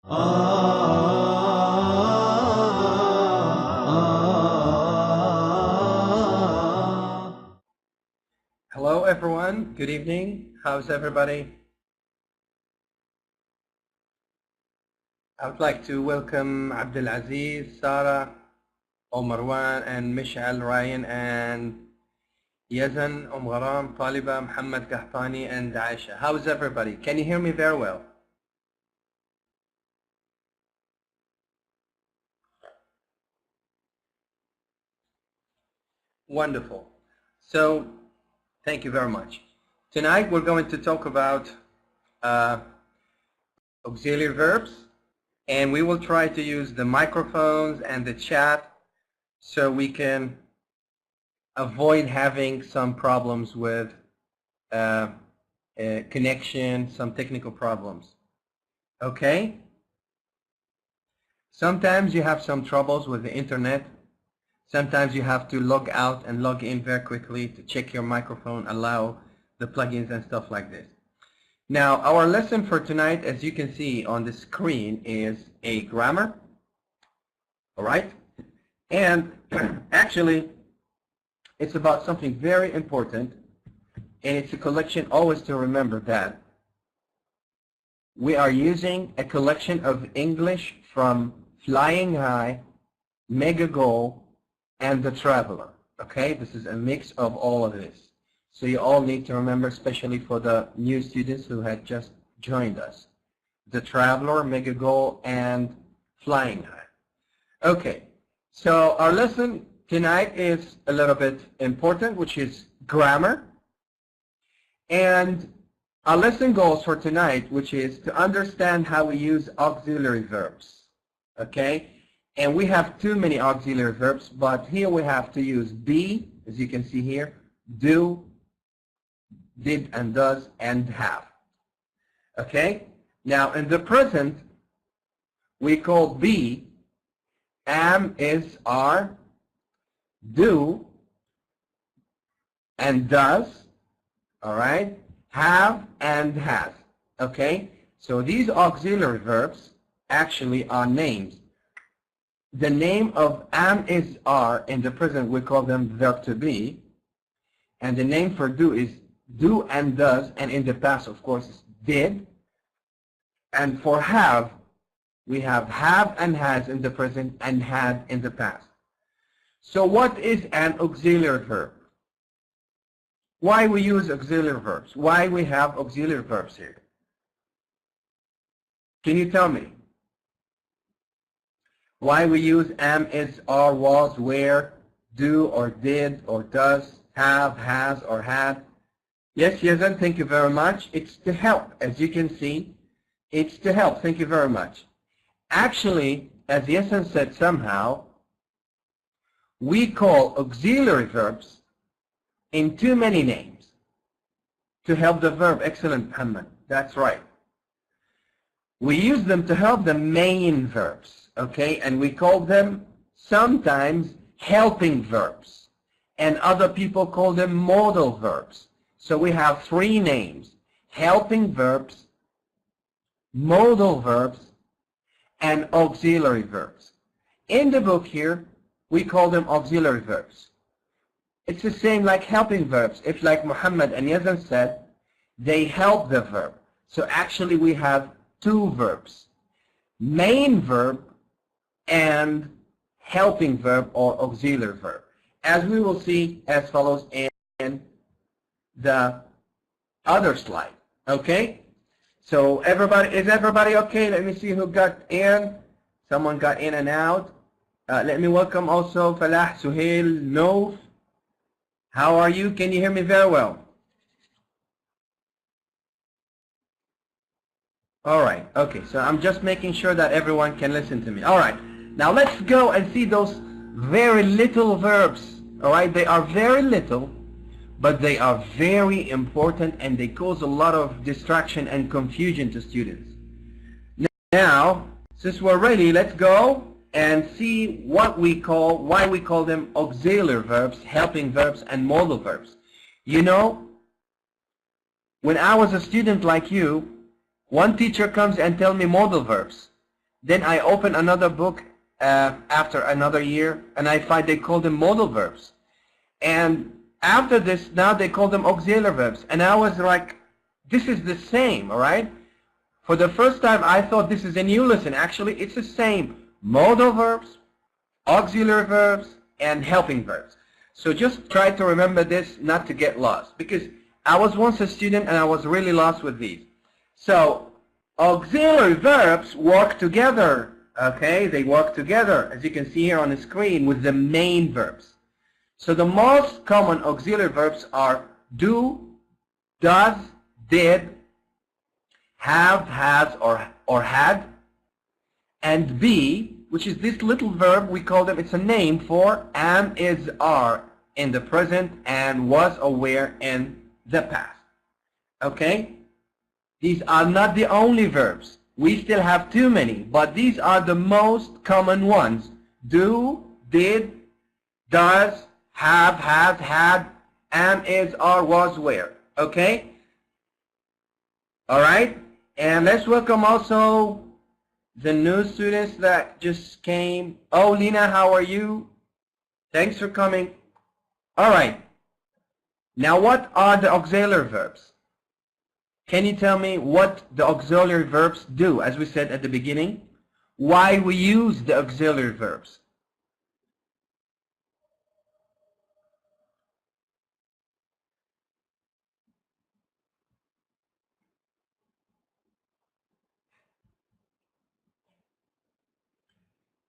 Hello everyone, good evening. How's everybody? I would like to welcome Abdulaziz, Sarah, Marwan, and Mishal, Ryan, and Yazan, Gharam, Taliba, Muhammad Qahtani, and Aisha. How's everybody? Can you hear me very well? Wonderful. So, thank you very much. Tonight we're going to talk about auxiliary verbs, and we will try to use the microphones and the chat so we can avoid having some problems with connection, some technical problems. Okay? Sometimes you have some troubles with the internet. Sometimes you have to log out and log in very quickly to check your microphone, allow the plugins and stuff like this. Now, our lesson for tonight, as you can see on the screen, is a grammar. All right? And actually, it's about something very important, and it's a collection, always to remember that. We are using a collection of English from Flying High, Mega Goal, and The Traveler. Okay, this is a mix of all of this. So you all need to remember, especially for the new students who had just joined us. The Traveler, Mega Goal, and Flying High. Okay, so our lesson tonight is a little bit important, which is grammar. And our lesson goals for tonight, which is to understand how we use auxiliary verbs. Okay? And we have too many auxiliary verbs, but here we have to use be, as you can see here, do, did and does, and have. Okay? Now, in the present, we call be, am, is, are, do, and does, all right, have, and has. Okay? So these auxiliary verbs actually are names. The name of am, is, are in the present, we call them verb to be. And the name for do is do and does, and in the past, of course, is did. And for have, we have and has in the present and had in the past. So what is an auxiliary verb? Why we use auxiliary verbs? Why we have auxiliary verbs here? Can you tell me? Why we use am, is, are, was, were, do, or did, or does, have, has, or had? Yes, Yazan, thank you very much. It's to help, as you can see. It's to help. Thank you very much. Actually, as Yazan said somehow, we call auxiliary verbs in too many names to help the verb. Excellent, Muhammad. That's right. We use them to help the main verbs. Okay, and we call them sometimes helping verbs, and other people call them modal verbs. So we have three names: helping verbs, modal verbs, and auxiliary verbs. In the book here, we call them auxiliary verbs. It's the same like helping verbs. If, like Muhammad and Yazan said, they help the verb. So actually we have two verbs: main verb and helping verb or auxiliary verb, as we will see as follows in the other slide. Okay? So is everybody okay? Let me see who got in. Someone got in and out. Let me welcome also Falah, Suhail, Nof. How are you? Can you hear me very well? All right. Okay. So I'm just making sure that everyone can listen to me. All right. Now let's go and see those very little verbs. All right. They are very little, but they are very important, and they cause a lot of distraction and confusion to students. Now, since we're ready, let's go and see why we call them auxiliary verbs, helping verbs, and modal verbs. You know, when I was a student like you, one teacher comes and tells me modal verbs. Then I open another book after another year, and I find they call them modal verbs. And after this, now they call them auxiliary verbs. And I was like, this is the same, all right? For the first time, I thought this is a new lesson. Actually, it's the same. Modal verbs, auxiliary verbs, and helping verbs. So just try to remember this, not to get lost. Because I was once a student, and I was really lost with these. So auxiliary verbs work together, okay? They work together, as you can see here on the screen, with the main verbs. So the most common auxiliary verbs are do, does, did, have, has, or had, and be, which is this little verb, we call them, it's a name for am, is, are in the present, and was or were in the past. Okay? These are not the only verbs. We still have too many, but these are the most common ones. Do, did, does, have, has, had, am, is, are, was, were. Okay? Alright? And let's welcome also the new students that just came. Oh, Lina, how are you? Thanks for coming. Alright. Now what are the auxiliary verbs? Can you tell me what the auxiliary verbs do, as we said at the beginning? Why we use the auxiliary verbs?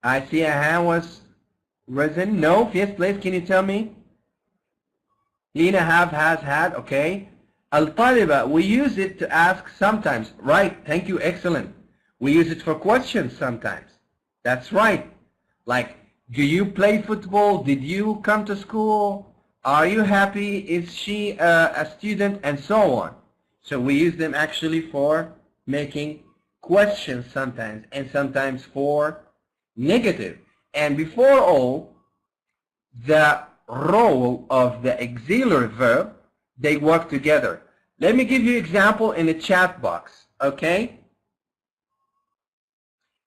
I see a hand was risen. No? Yes, please. Can you tell me? Lina, have, has, had. Okay. Al-taliba, we use it to ask sometimes. Right. Thank you. Excellent. We use it for questions sometimes. That's right. Like, do you play football? Did you come to school? Are you happy? Is she a student? And so on. So we use them actually for making questions sometimes, and sometimes for negative. And before all, the role of the auxiliary verb, they work together. Let me give you an example in the chat box, okay?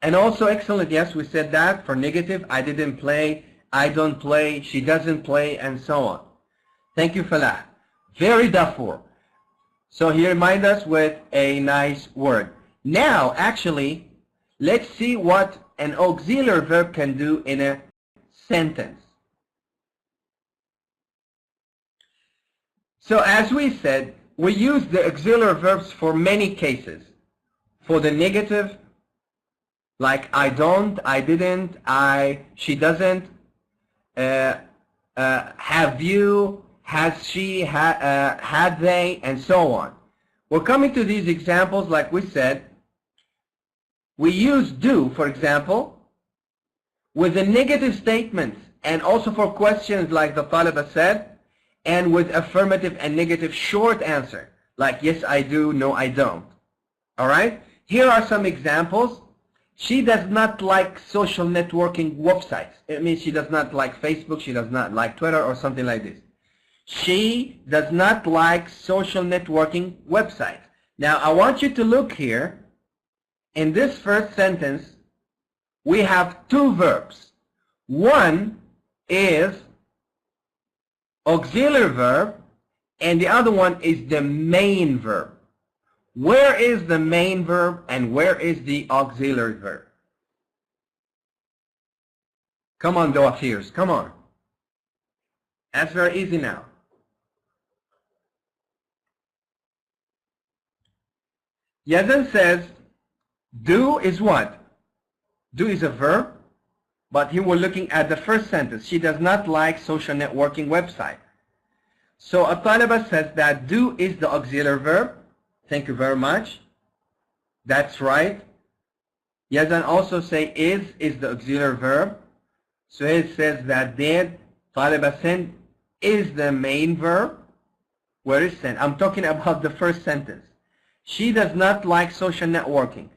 And also, excellent, yes, we said that for negative. I didn't play, I don't play, she doesn't play, and so on. Thank you, Falah. Very Darfur. So he reminded us with a nice word. Now, actually, let's see what an auxiliary verb can do in a sentence. So as we said, we use the auxiliary verbs for many cases. For the negative, like I don't, I didn't, she doesn't, have you, has she, had they, and so on. We're coming to these examples like we said. We use do, for example, with the negative statements, and also for questions like the Taliba said, and with affirmative and negative short answer, like yes I do, no I don't. Alright? Here are some examples. She does not like social networking websites. It means she does not like Facebook, she does not like Twitter, or something like this. She does not like social networking websites. Now I want you to look here. In this first sentence, we have two verbs. One is auxiliary verb, and the other one is the main verb. Where is the main verb and where is the auxiliary verb? Come on, Doafirs, come on. That's very easy now. Yazan says, do is what? Do is a verb, but here we're looking at the first sentence. She does not like social networking website. So At-Taliba says that do is the auxiliary verb. Thank you very much. That's right. Yazan also say is the auxiliary verb. So it says that did, Taliba sent is the main verb. Where is sent? I'm talking about the first sentence. She does not like social networking.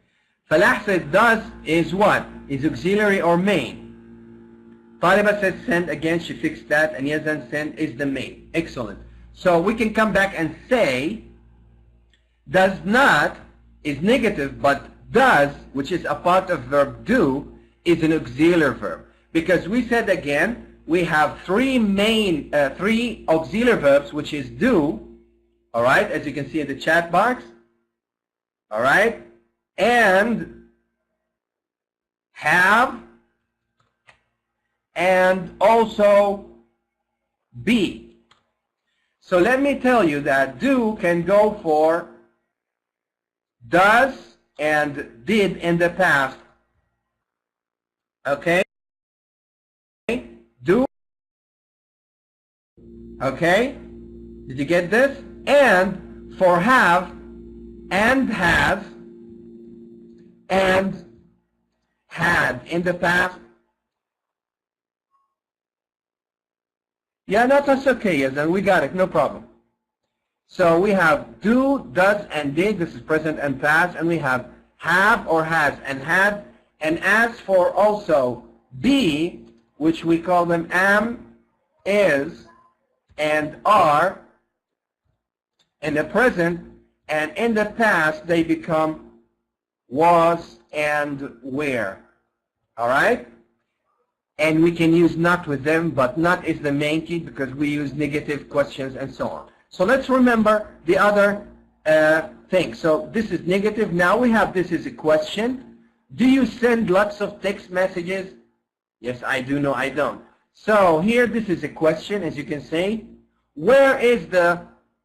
Falah says does is what? Is auxiliary or main? Taliba says send, again she fixed that, and Yazan send is the main. Excellent. So we can come back and say does not is negative, but Does, which is a part of verb do, is an auxiliary verb. Because we said again, we have three auxiliary verbs, which is do, all right, as you can see in the chat box, all right, and have, and also be. So let me tell you that do can go for does and did in the past. Okay? Do. Okay? Did you get this? And for have and has and had in the past. Yeah, no, that's okay. Yes, and we got it. No problem. So we have do, does, and did. This is present and past. And we have or has and had. And as for also be, which we call them am, is, and are, in the present, and in the past they become was and were. All right? And we can use not with them, but not is the main key because we use negative questions and so on. So let's remember the other thing. So this is negative. Now we have this is a question. Do you send lots of text messages? Yes, I do. No, I don't. So here this is a question, as you can see. Where is the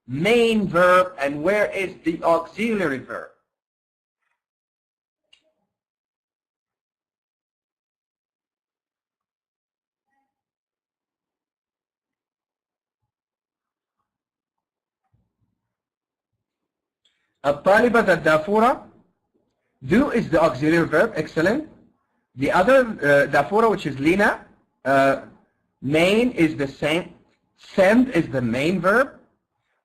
main verb and where is the auxiliary verb? الطالبة الدافورة. Do is the auxiliary verb. Excellent. The other دافورة, which is Lina, main is the same. Send is the main verb.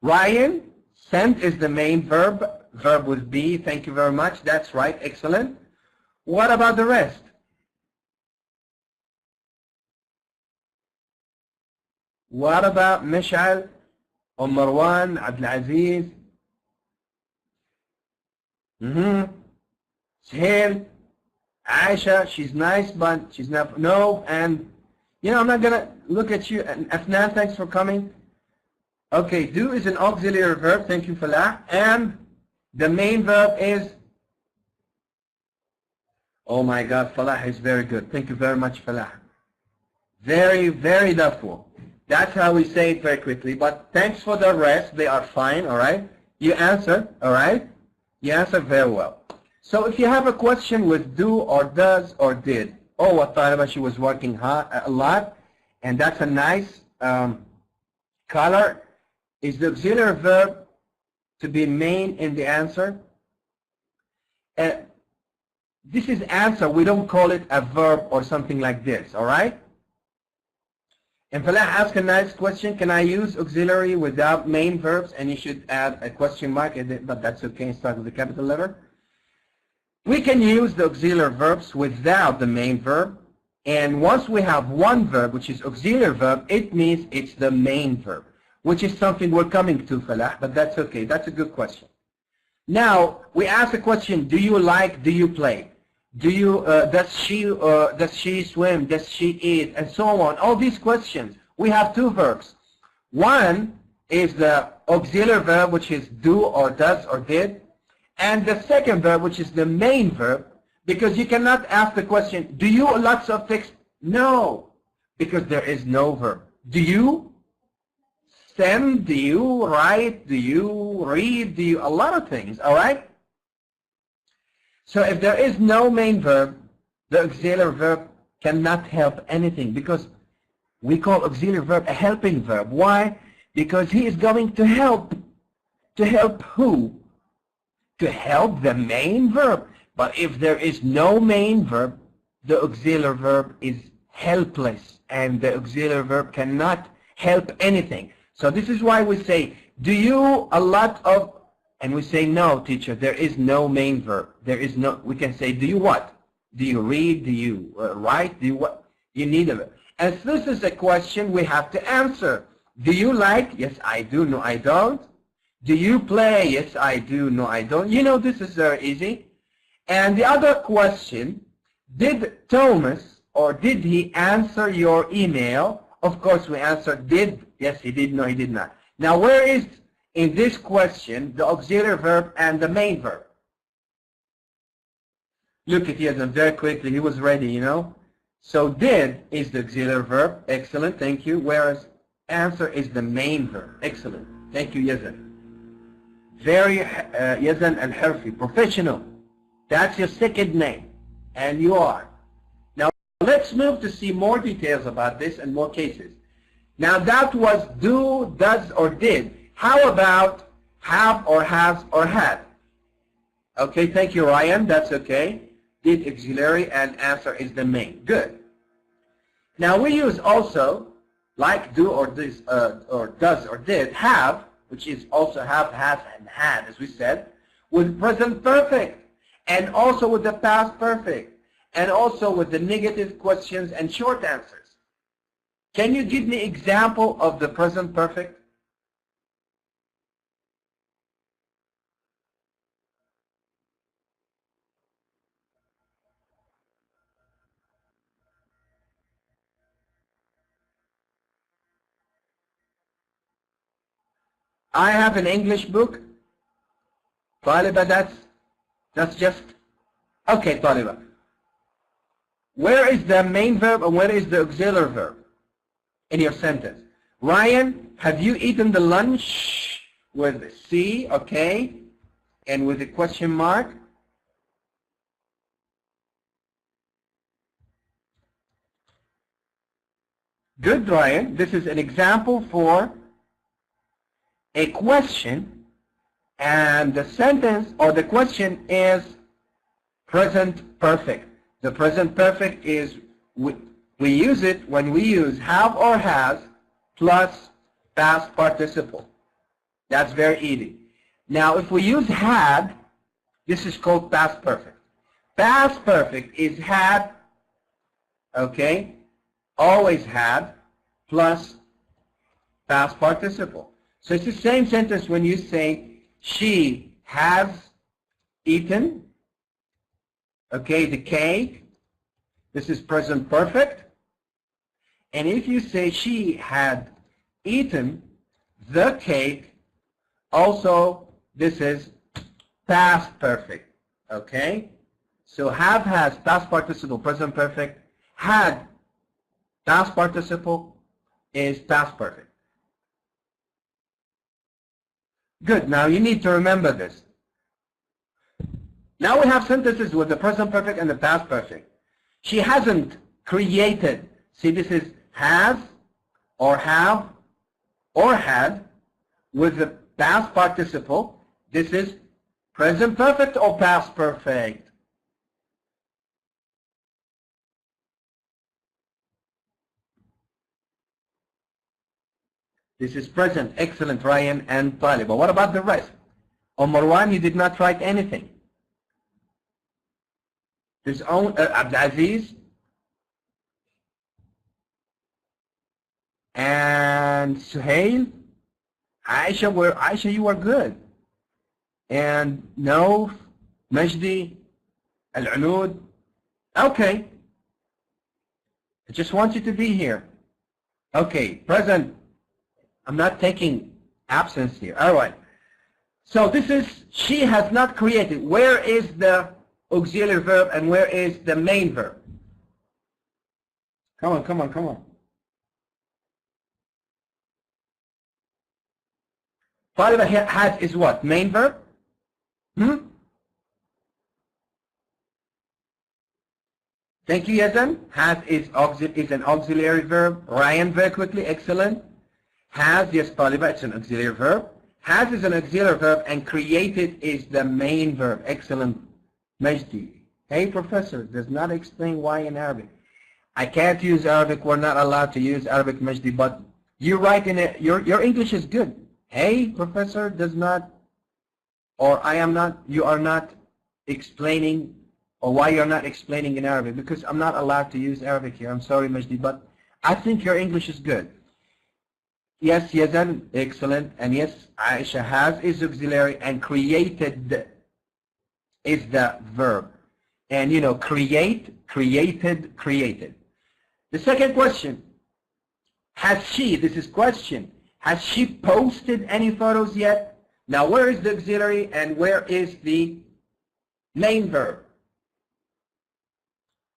Ryan, send is the main verb. Verb with be. Thank you very much. That's right. Excellent. What about the rest? What about Mishal, Marwan, Abdul Aziz? Sahel, Aisha, she's nice, but she's not, no, and, you know, I'm not going to look at you. And Afnan, thanks for coming. Okay, do is an auxiliary verb, thank you, Falah, and the main verb is, oh my God, Falah is very good. Thank you very much, Falah. Very, very helpful. That's how we say it very quickly, but thanks for the rest. They are fine, all right? You answered, all right? You answered very well. So if you have a question with do or does or did, oh, what Taliba, she was working hard, a lot, and that's a nice color. Is the auxiliary verb to be main in the answer? This is answer. We don't call it a verb or something like this, all right? And Falah asked a nice question. Can I use auxiliary without main verbs? And you should add a question mark, but that's okay. Start with the capital letter. We can use the auxiliary verbs without the main verb. And once we have one verb, which is auxiliary verb, it means it's the main verb, which is something we're coming to, Falah, but that's okay. That's a good question. Now, we ask a question, do you like, do you play? Do you, does she swim, does she eat, and so on. All these questions, we have two verbs. One is the auxiliary verb, which is do or does or did. And the second verb, which is the main verb, because you cannot ask the question, do you lots of things? No, because there is no verb. Do you send, do you write, do you read, do you, a lot of things, all right? So if there is no main verb, the auxiliary verb cannot help anything, because we call auxiliary verb a helping verb. Why? Because he is going to help. To help who? To help the main verb. But if there is no main verb, the auxiliary verb is helpless, and the auxiliary verb cannot help anything. So this is why we say, do you a lot of, and we say, no, teacher, there is no main verb. There is no, we can say, do you what? Do you read? Do you write? Do you what? You need a verb. As this is a question, we have to answer. Do you like? Yes, I do. No, I don't. Do you play? Yes, I do. No, I don't. You know, this is very easy. And the other question, did Thomas or did he answer your email? Of course we answered did. Yes, he did. No, he did not. Now where is in this question the auxiliary verb and the main verb? Look at Yazan very quickly. He was ready, you know. So did is the auxiliary verb. Excellent. Thank you. Whereas answer is the main verb. Excellent. Thank you, Yazan. Very Yazan Al-Harfi, professional. That's your second name. And you are. Now let's move to see more details about this and more cases. Now that was do, does, or did. How about have or has or had? Okay, thank you, Ryan. That's okay. Did auxiliary and answer is the main. Good. Now we use also like do or this or does or did have, which is also have, has, and had, as we said, with present perfect, and also with the past perfect, and also with the negative questions and short answers. Can you give me example of the present perfect? I have an English book. Taliba, that's just okay, Taliba. Where is the main verb and where is the auxiliary verb in your sentence? Ryan, have you eaten the lunch with C, okay, and with a question mark? Good, Ryan. This is an example for a question, and the sentence or the question is present perfect. The present perfect is, we use it when we use have or has plus past participle. That's very easy. Now if we use had, this is called past perfect. Past perfect is had, okay, always had, plus past participle. So it's the same sentence when you say she has eaten, okay, the cake. This is present perfect. And if you say she had eaten the cake, also this is past perfect, okay? So have, has, past participle, present perfect. Had, past participle, is past perfect. Good. Now you need to remember this. Now we have sentences with the present perfect and the past perfect. She hasn't created. See, this is has or have or had with the past participle. This is present perfect or past perfect? This is present. Excellent, Ryan and Talib. But what about the rest? Marwan, you did not write anything. There's only Abdulaziz and Suhail. Aisha, you were good. And no, Majdi, Al-Unud. Okay. I just want you to be here. Okay, present. I'm not taking absence here. All right. So this is, she has not created. Where is the auxiliary verb and where is the main verb? Come on, come on, come on. Taliba has is what? Main verb? Thank you, Yazan. Has is an auxiliary verb. Ryan, very quickly. Excellent. Has, yes, Taliba, it's an auxiliary verb. Has is an auxiliary verb and created is the main verb. Excellent, Majdi. Hey, professor, does not explain why in Arabic. I can't use Arabic. We're not allowed to use Arabic, Majdi, but you write in it. Your English is good. Hey, professor, does not, or I am not, you are not explaining, or why you're not explaining in Arabic, because I'm not allowed to use Arabic here. I'm sorry, Majdi, but I think your English is good. Yes, Yazan, excellent. And yes, Aisha has is auxiliary and created is the verb. and create, created, created. The second question, has she, this is question, has she posted any photos yet? Now where is the auxiliary and where is the main verb?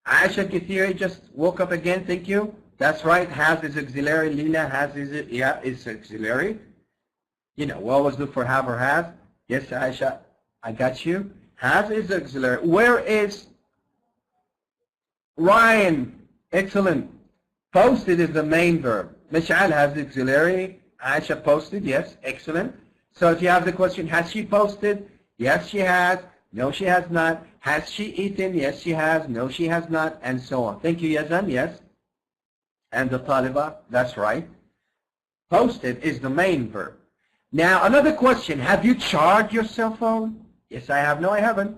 Aisha Kathiri just woke up again, thank you. That's right, has is auxiliary. Lina, has is, yeah, is auxiliary. We always look for have or has. Yes, Aisha, I got you. Has is auxiliary. Where is Ryan? Excellent. Posted is the main verb. Mish'al has auxiliary. Aisha posted, yes, excellent. So if you have the question, has she posted? Yes, she has. No, she has not. Has she eaten? Yes, she has. No, she has not, and so on. Thank you, Yazan, yes. And the taliba, that's right. Posted is the main verb. Now, another question, have you charged your cell phone? Yes, I have. No, I haven't.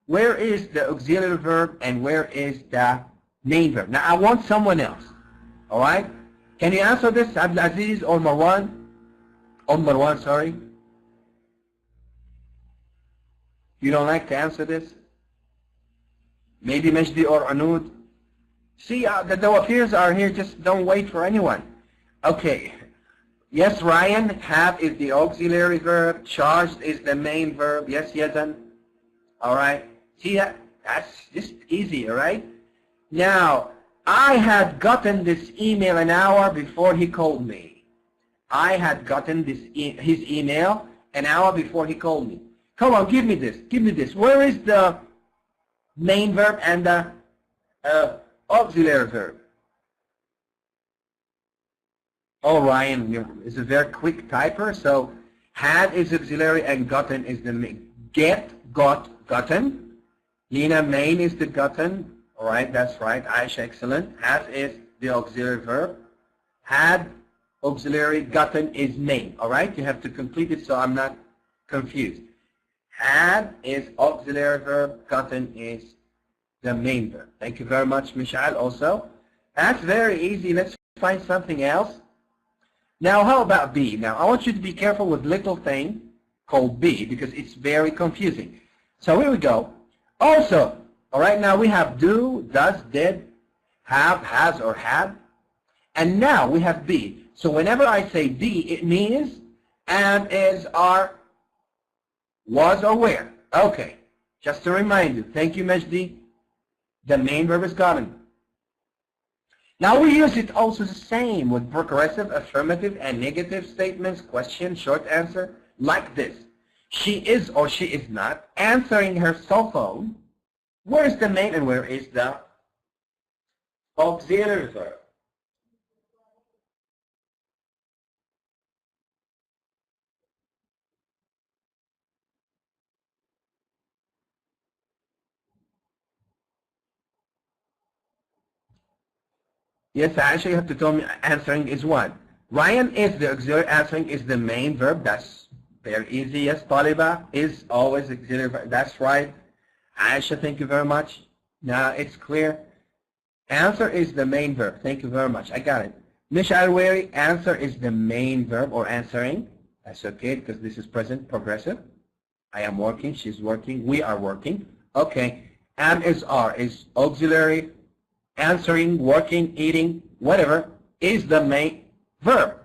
Where is the auxiliary verb and where is the main verb? Now, I want someone else. All right? Can you answer this, Abdul Aziz or Marwan? Or Marwan, sorry. You don't like to answer this? Maybe Majdi or Anud? See, the Dawafirs are here. Just don't wait for anyone. Okay. Yes, Ryan, have is the auxiliary verb. Charged is the main verb. Yes, Yazan. All right. See, that's just easy, all right? Now, I had gotten this email an hour before he called me. I had gotten his email an hour before he called me. Come on, give me this. Give me this. Where is the main verb and the auxiliary verb? Oh, Ryan is a very quick typer. So had is auxiliary and gotten is the main. Get, got, gotten. Lina, main is the gotten. All right, that's right. Aisha, excellent. Has is the auxiliary verb. Had, auxiliary, gotten is main. All right, you have to complete it so I'm not confused. Had is auxiliary verb. Gotten is the main verb. Thank you very much, Mishal, also. That's very easy. Let's find something else. Now, how about be? Now, I want you to be careful with little thing called be because it's very confusing. So here we go. Also, all right, now we have do, does, did, have, has, or had. And now we have be. So whenever I say be, it means am, is, are, was, or were. Okay, just to remind you. Thank you, Majdi. The main verb is gotten. Now we use it also the same with progressive, affirmative, and negative statements, question, short answer, like this. She is or she is not answering her cell phone. Where is the main and where is the auxiliary verb? Yes, actually you have to tell me answering is what? Ryan is the auxiliary, answering is the main verb. That's very easy. Yes, Taliba is always auxiliary verb. That's right. Aisha, thank you very much. Now it's clear. Answer is the main verb. Thank you very much. I got it. Mish Alwari, answer is the main verb or answering. That's okay because this is present progressive. I am working. She's working. We are working. Okay. Am is are is auxiliary. Answering, working, eating, whatever, is the main verb.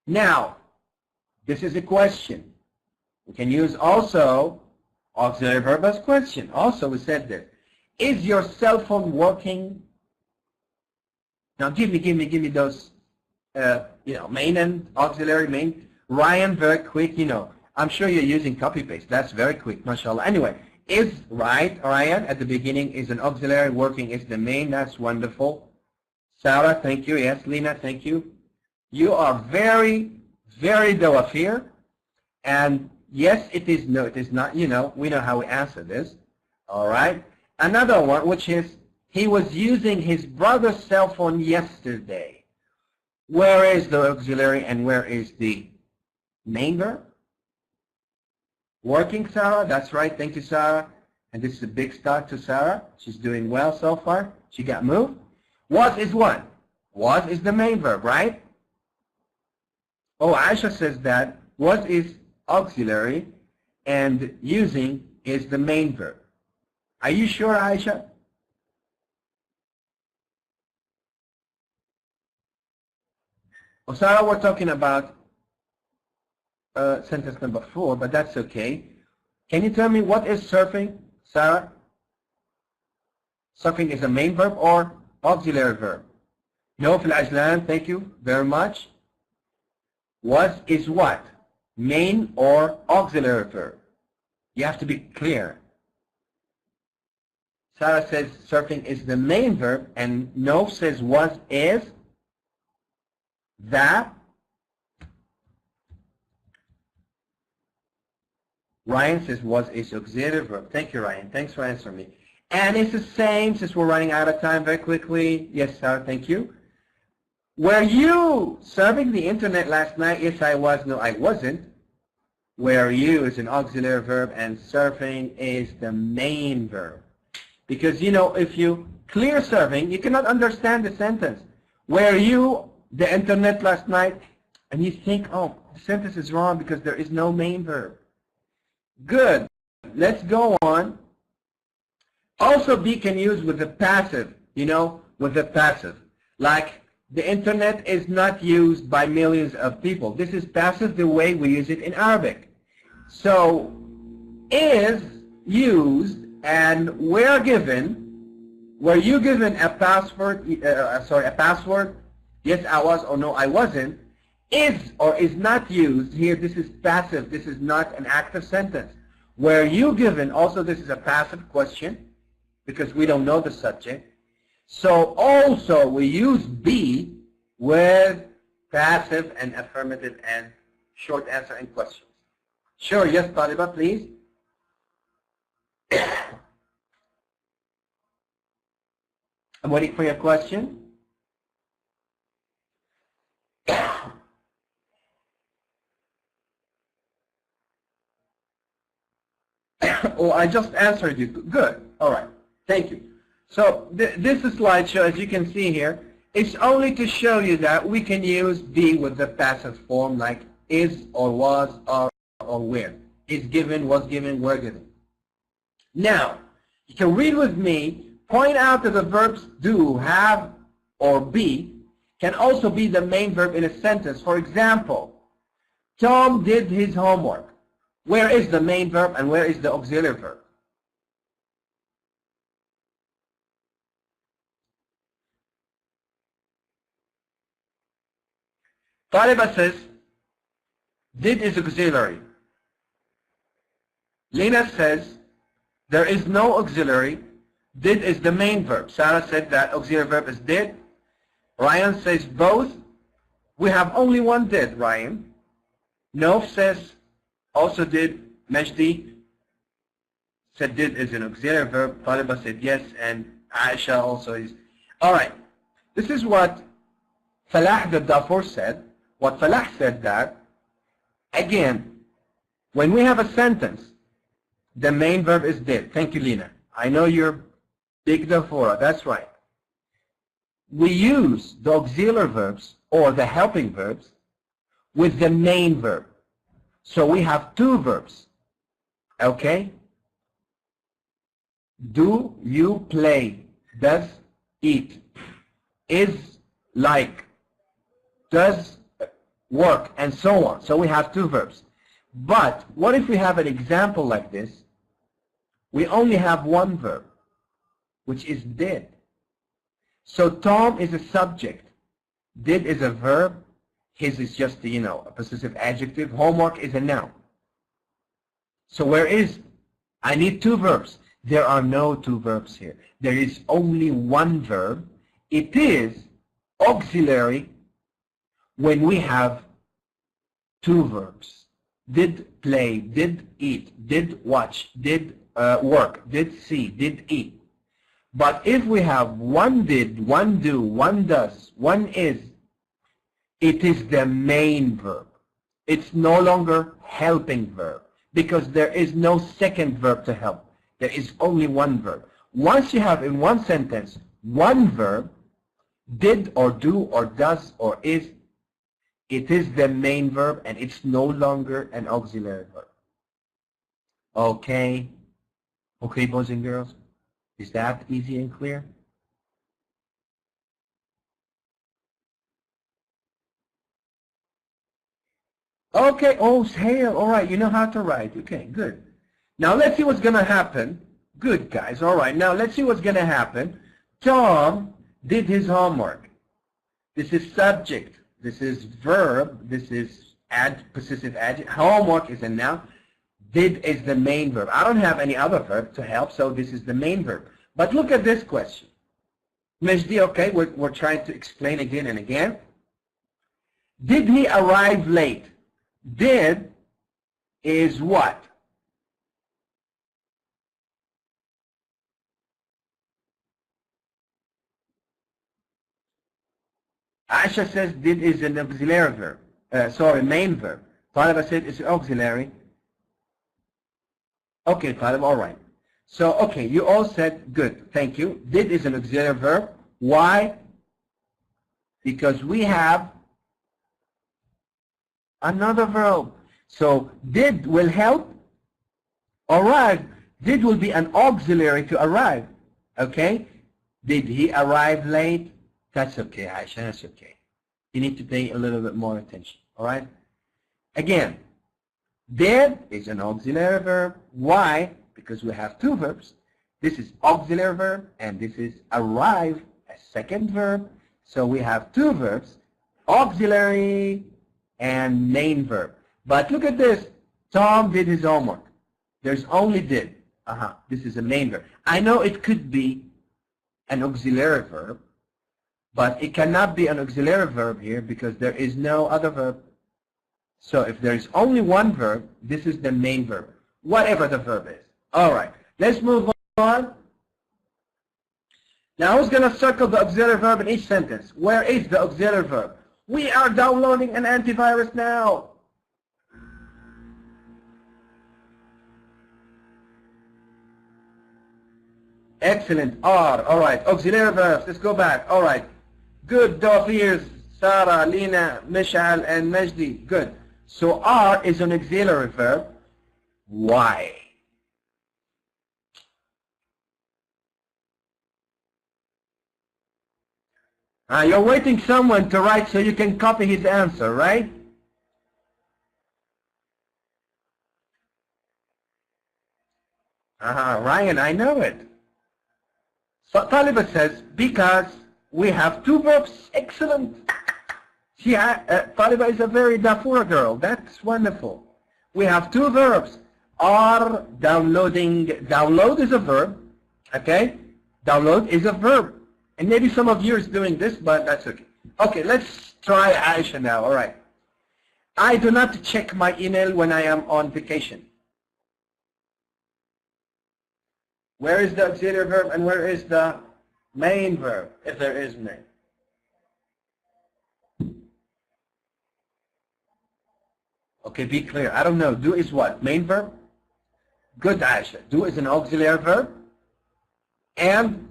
Now, this is a question. We can use also auxiliary verb as question. Also, we said this. Is your cell phone working? Now, give me those, main and auxiliary main. Ryan, very quick, I'm sure you're using copy-paste. That's very quick, mashallah. Anyway. Is right, Ryan, at the beginning is an auxiliary, working is the main. That's wonderful. Sarah, thank you. Yes, Lena, thank you. You are very, very dawafir. And yes, it is, no, it is not, we know how we answer this. All right. Another one, which is, he was using his brother's cell phone yesterday. Where is the auxiliary and where is the main verb? Working, Sarah. That's right. Thank you, Sarah. And this is a big start to Sarah. She's doing well so far. She got moved. Was is what? Was is the main verb, right? Oh, Aisha says that was is auxiliary and using is the main verb. Are you sure, Aisha? Oh, Sarah, we're talking about sentence number 4, but that's okay. Can you tell me what is surfing, Sarah? Surfing is a main verb or auxiliary verb? No, Fil Ajlan, thank you very much. Was is what? Main or auxiliary verb? You have to be clear. Sarah says surfing is the main verb, and No says was is that. Ryan says was is auxiliary verb. Thank you, Ryan. Thanks for answering me. And it's the same, since we're running out of time very quickly. Yes, Sarah, thank you. Were you surfing the internet last night? Yes, I was. No, I wasn't. Were you is an auxiliary verb, and surfing is the main verb. Because, you know, if you clear surfing, you cannot understand the sentence. Were you the internet last night? And you think, oh, the sentence is wrong because there is no main verb. Good. Let's go on. Also, be can use with the passive, you know, with the passive. Like, the internet is not used by millions of people. This is passive the way we use it in Arabic. So, is used and were you given a password, a password? Yes, I was, or no, I wasn't. Is or is not used here, this is passive. This is not an active sentence. Were you given, also this is a passive question because we don't know the subject. So also we use be with passive and affirmative and short answer and questions. Sure, yes, Taliba, please. I'm waiting for your question. Oh, I just answered you. Good. All right. Thank you. So this slideshow, as you can see here, it's only to show you that we can use be with the passive form like is or was or were. Is given, was given, were given. Now, you can read with me. Point out that the verbs do, have, or be can also be the main verb in a sentence. For example, Tom did his homework. Where is the main verb and where is the auxiliary verb? Taliba says, did is auxiliary. Lena says, there is no auxiliary. Did is the main verb. Sarah said that auxiliary verb is did. Ryan says both. We have only one did, Ryan. Nof says also did. Majdi said did is an auxiliary verb. Taliba said yes, and Aisha also is. All right. This is what Falah the Darfur said. What Falah said that, again, when we have a sentence, the main verb is did. Thank you, Lena. I know you're big Darfur. That's right. We use the auxiliary verbs or the helping verbs with the main verb. So we have two verbs. Okay? Do you play? Does eat? Is like? Does work? And so on. So we have two verbs. But what if we have an example like this? We only have one verb, which is did. So Tom is a subject. Did is a verb. His is just, you know, a possessive adjective. Homework is a noun. So where is? I need two verbs. There are no two verbs here. There is only one verb. It is auxiliary when we have two verbs. Did play, did eat, did watch, did work, did see, did eat. But if we have one did, one do, one does, one is, it is the main verb. It's no longer helping verb because there is no second verb to help. There is only one verb. Once you have in one sentence one verb, did or do or does or is, it is the main verb and it's no longer an auxiliary verb. Okay? Okay, boys and girls? Is that easy and clear? Okay, oh, hail, all right, you know how to write. Okay, good. Now let's see what's going to happen. Good, guys, all right. Now let's see what's going to happen. Tom did his homework. This is subject. This is verb. This is possessive adjective. Homework is a noun. Did is the main verb. I don't have any other verb to help, so this is the main verb. But look at this question. Majdi, okay, we're trying to explain again and again. Did he arrive late? Did is what? Aisha says did is an auxiliary verb. Sorry, main verb. Talib said it's auxiliary. Okay, Talib, all right. So, okay, you all said good. Thank you. Did is an auxiliary verb. Why? Because we have another verb. So, did will help. Arrive. Did will be an auxiliary to arrive. Okay? Did he arrive late? That's okay, Aisha. That's okay. You need to pay a little bit more attention. All right? Again, did is an auxiliary verb. Why? Because we have two verbs. This is auxiliary verb, and this is arrive, a second verb. So we have two verbs, auxiliary and main verb. But look at this. Tom did his homework. There's only did. This is a main verb. I know it could be an auxiliary verb, but it cannot be an auxiliary verb here because there is no other verb. So if there is only one verb, this is the main verb, whatever the verb is. All right, let's move on. Now who's going to circle the auxiliary verb in each sentence? Where is the auxiliary verb? We are downloading an antivirus now. Excellent. R. All right. Auxiliary verbs. Let's go back. All right. Good. Dawfirs, Sarah, Lina, Mishal, and Majdi. Good. So R is an auxiliary verb. Why? You're waiting someone to write so you can copy his answer, right? Ryan, I know it. So Taliba says, because we have two verbs. Excellent. Taliba is a very Darfur girl. That's wonderful. We have two verbs. Are downloading. Download is a verb. Okay? Download is a verb. And maybe some of you is doing this, but that's okay. Okay, let's try Aisha now. All right. I do not check my email when I am on vacation. Where is the auxiliary verb and where is the main verb, if there is main? Okay, be clear. I don't know. Do is what? Main verb? Good, Aisha. Do is an auxiliary verb. And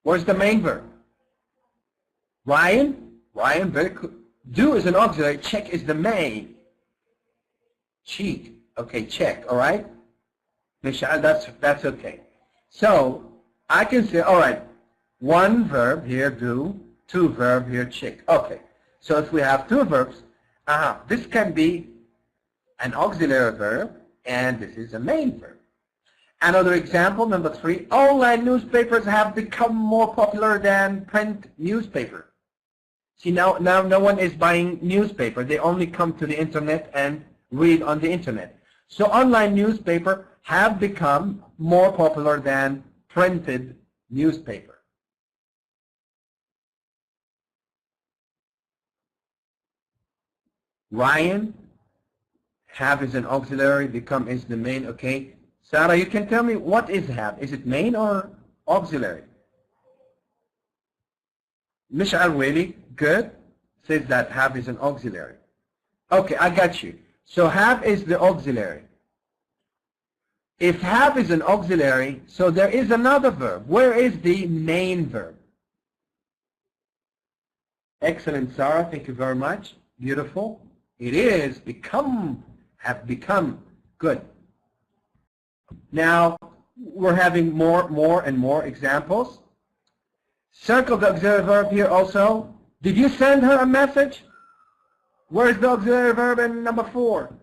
where's the main verb? Ryan, very cool. Do is an auxiliary. Check is the main. Cheek. Okay, check. All right. Michelle, that's okay. So I can say, all right, one verb here, do. Two verb here, check. Okay. So if we have two verbs, this can be an auxiliary verb, and this is a main verb. Another example, number 3, online newspapers have become more popular than print newspaper. See, now no one is buying newspaper. They only come to the internet and read on the internet. So online newspaper have become more popular than printed newspaper. Ryan, have is an auxiliary, become is the main, okay. Sarah, you can tell me what is have. Is it main or auxiliary? Mishal really good says that have is an auxiliary. Okay, I got you. So have is the auxiliary. If have is an auxiliary, so there is another verb. Where is the main verb? Excellent, Sarah. Thank you very much. Beautiful. It is become, have become. Good. Now, we're having more and more examples. Circle the auxiliary verb here also. Did you send her a message? Where's the auxiliary verb in number 4?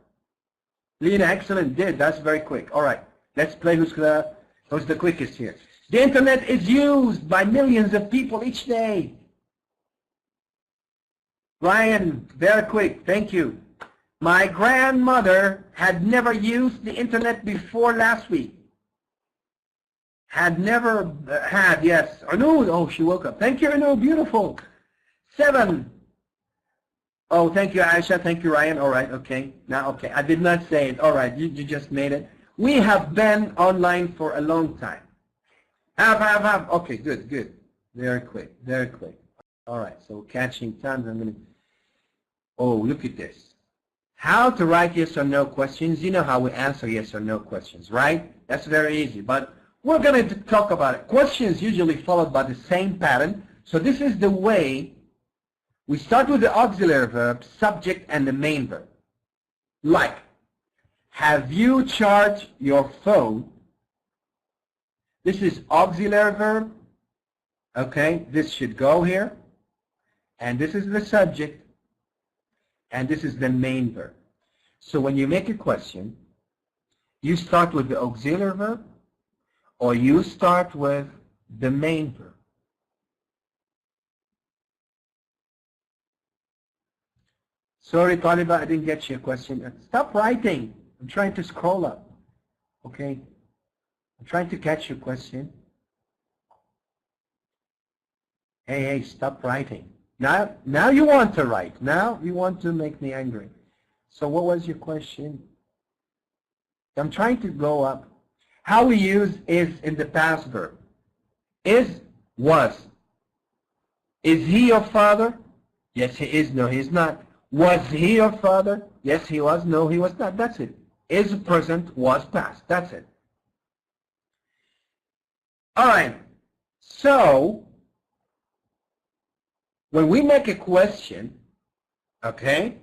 Lena, excellent, did. That's very quick. All right, let's play who's the quickest here. The internet is used by millions of people each day. Ryan, very quick, thank you. My grandmother had never used the internet before last week. Had never had, yes. Anu, oh, she woke up. Thank you, Anu, beautiful. 7. Oh, thank you, Aisha. Thank you, Ryan. All right, okay. Now, okay, I did not say it. All right, you just made it. We have been online for a long time. Have. Okay, good. Very quick. All right, so catching time. I'm going to... Oh, look at this. How to write yes or no questions. You know how we answer yes or no questions, right? That's very easy, but we're going to talk about it. Questions usually followed by the same pattern. So this is the way we start with the auxiliary verb, subject, and the main verb. Like, have you charged your phone? This is auxiliary verb. Okay, this should go here. And this is the subject. And this is the main verb. So when you make a question, you start with the auxiliary verb, or you start with the main verb. Sorry, Taliba, I didn't get your question. Stop writing. I'm trying to scroll up. Okay? I'm trying to catch your question. Hey, stop writing. Now you want to write. Now you want to make me angry. So what was your question? I'm trying to go up. How we use is in the past verb. Is, was. Is he your father? Yes, he is. No, he's not. Was he your father? Yes, he was. No, he was not. That's it. Is present, was past. That's it. All right. So, when we make a question, okay,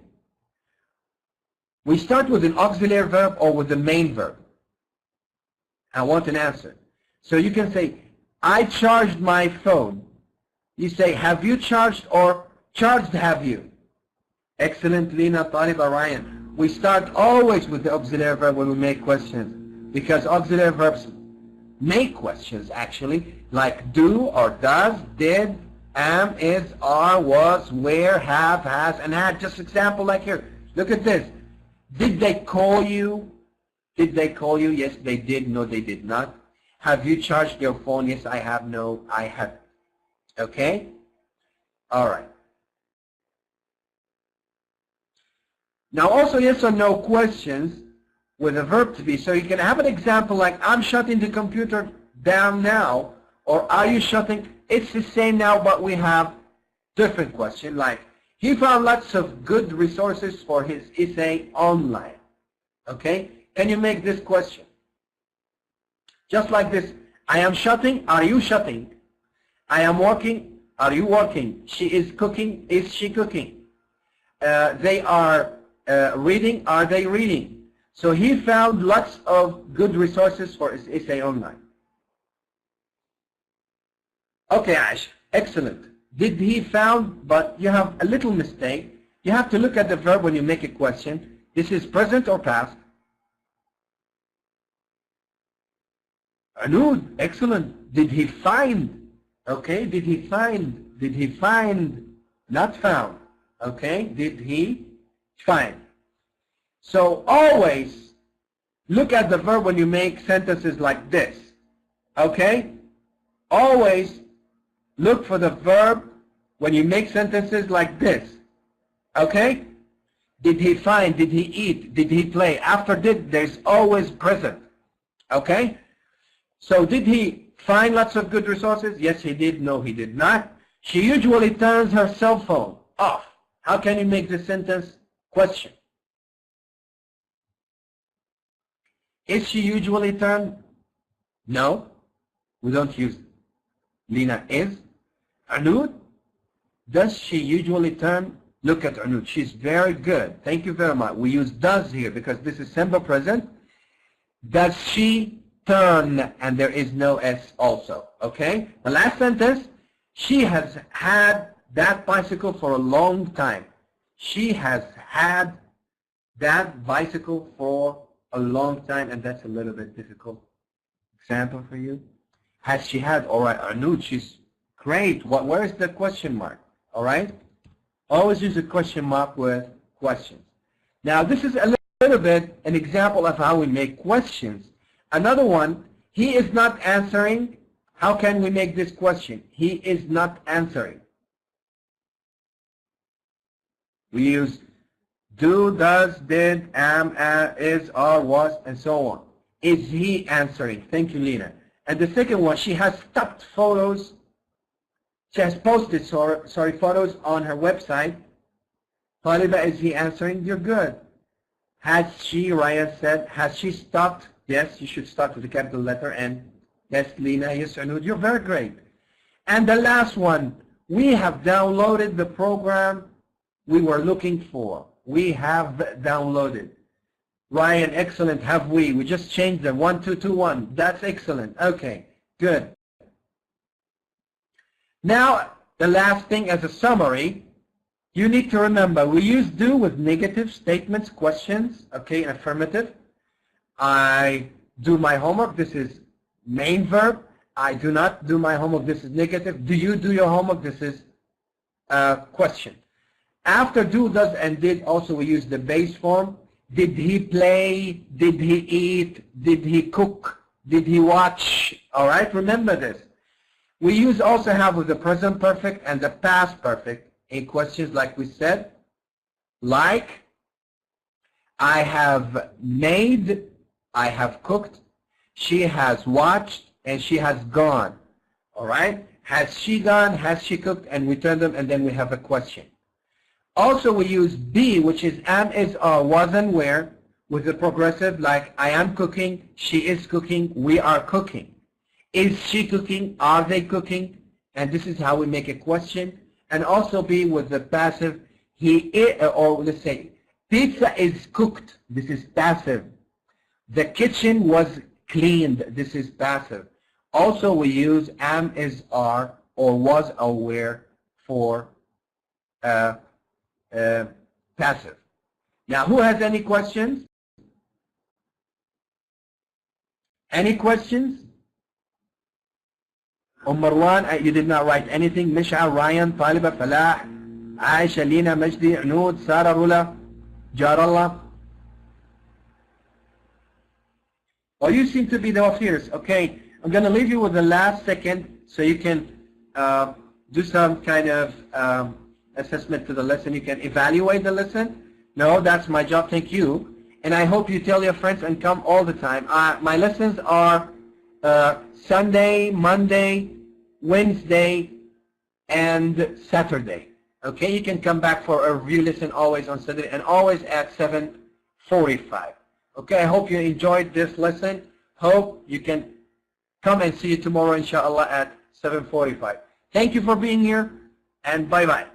we start with an auxiliary verb or with the main verb. I want an answer. So you can say, I charged my phone. You say, have you charged, or charged have you? Excellent, Lena, Taliba, Ryan. We start always with the auxiliary verb when we make questions, because auxiliary verbs make questions actually, like do or does, did, am, is, are, was, where, have, has, and had. Just example like here. Look at this. Did they call you? Did they call you? Yes, they did. No, they did not. Have you charged your phone? Yes, I have. No, I haven't. Okay? All right. Now also yes or no questions with a verb to be. So you can have an example like, I'm shutting the computer down now, or are you shutting? It's the same now, but we have different question like, he found lots of good resources for his essay online. Okay? Can you make this question? Just like this, I am shutting, are you shutting? I am working, are you working? She is cooking, is she cooking? They are reading, are they reading? So he found lots of good resources for his essay online. Okay, Ash, excellent. Did he found, but you have a little mistake. You have to look at the verb when you make a question. This is present or past? Anud, excellent. Did he find? Okay, did he find? Did he find? Not found. Okay, did he find? So always look at the verb when you make sentences like this. Okay? Always look for the verb when you make sentences like this. Okay? Did he find? Did he eat? Did he play? After did, there's always present. Okay? So did he find lots of good resources? Yes, he did. No, he did not. She usually turns her cell phone off. How can you make this sentence? Question. Is she usually turned? No, we don't use it. Lena is. Anud, does she usually turn? Look at Anud. She's very good. Thank you very much. We use does here because this is simple present. Does she turn? And there is no S also. Okay? The last sentence, she has had that bicycle for a long time. She has had that bicycle for a long time, and that's a little bit difficult. Example for you. Has she had? All right, Arnoud, she's great. Where is the question mark? All right? Always use a question mark with questions. Now, this is a little bit an example of how we make questions. Another one, he is not answering. How can we make this question? He is not answering. We use do, does, did, am, is, are, was, and so on. Is he answering? Thank you, Lena. And the second one, she has stopped photos. She has posted, photos on her website. Taliba, is he answering? You're good. Has she, Raya said, has she stopped? Yes, you should start with a capital letter. And yes, Lena, yes, Arnoud, you're very great. And the last one, we have downloaded the program we were looking for. We have downloaded. Ryan, excellent. Have we? We just changed the 1, 2, 2, 1. That's excellent. Okay, good. Now, the last thing as a summary, you need to remember, we use do with negative statements, questions, okay, affirmative. I do my homework. This is main verb. I do not do my homework. This is negative. Do you do your homework? This is question. After do, does, and did, also we use the base form. Did he play? Did he eat? Did he cook? Did he watch? All right, remember this. We use also have with the present perfect and the past perfect in questions like we said. Like, I have made, I have cooked, she has watched, and she has gone. All right? Has she gone? Has she cooked? And we turn them, and then we have a question. Also, we use be, which is am, is, are, was, and were, with the progressive, like I am cooking, she is cooking, we are cooking. Is she cooking? Are they cooking? And this is how we make a question. And also be with the passive, he is, or let's say, pizza is cooked. This is passive. The kitchen was cleaned. This is passive. Also, we use am, is, are, or was, or were for passive. Now, who has any questions? Any questions? Marwan, you did not write anything. Mish'al, Ryan, Taliba, Falah, Aisha, Lina, Majdi, Anud, Sarah, Rula, Jarallah. Oh, you seem to be the Wafirs. Okay, I'm going to leave you with the last second so you can do some kind of assessment to the lesson. You can evaluate the lesson. No, that's my job. Thank you. And I hope you tell your friends and come all the time. My lessons are Sunday, Monday, Wednesday, and Saturday. Okay, you can come back for a review lesson always on Saturday and always at 7:45. Okay, I hope you enjoyed this lesson. Hope you can come and see you tomorrow, inshallah, at 7:45. Thank you for being here, and bye-bye.